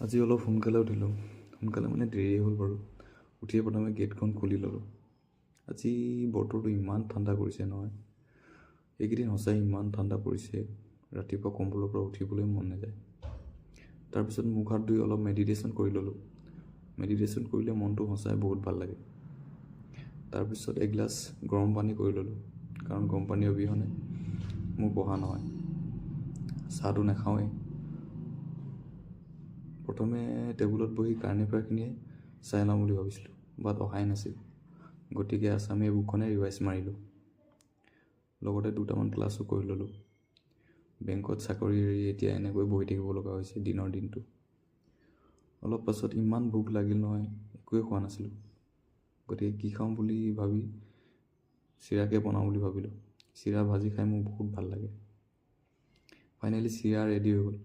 আজি অলপ সোনকালে উঠিলোঁ। সোনকালে মানে দেৰি হ'ল বাৰু। উঠিয়ে প্ৰথমে গেটখন খুলি ল'লোঁ। আজি বতৰটো ইমান ঠাণ্ডা কৰিছে নহয়। এইকেইদিন সঁচাই ইমান ঠাণ্ডা পৰিছে, ৰাতিপুৱা কম্বলৰ পৰা উঠিবলৈ মন নাযায়। তাৰপিছত মুখ হাত ধুই অলপ মেডিটেশ্যন কৰি ল'লোঁ। মেডিটেশ্যন কৰিলে মনটো সঁচাই বহুত ভাল লাগে। তাৰপিছত এগিলাচ গৰম পানী কৰি ল'লোঁ, কাৰণ গৰম পানী অবিহনে মোৰ বহা নহয়। চাহটো নাখাওঁৱেই। প্ৰথমে টেবুলত বহি কাৰেণ্ট এফেয়াৰখিনিয়ে চাই লওঁ বুলি ভাবিছিলোঁ, বাট অহাই নাছিল। গতিকে আছামীয়া বুকখনে ৰিভাইজ মাৰিলোঁ। লগতে দুটামান ক্লাছো কৰি ল'লোঁ। বেংকত চাকৰি এৰি এতিয়া এনেকৈ বহি থাকিব লগা হৈছে দিনৰ দিনটো। অলপ পাছত ইমান ভোক লাগিল নহয়, একোৱে খোৱা নাছিলোঁ। গতিকে কি খাওঁ বুলি ভাবি চিৰাকে বনাওঁ বুলি ভাবিলোঁ। চিৰা ভাজি খাই মোৰ বহুত ভাল লাগে। ফাইনেলি চিৰা ৰেডি হৈ গ'ল।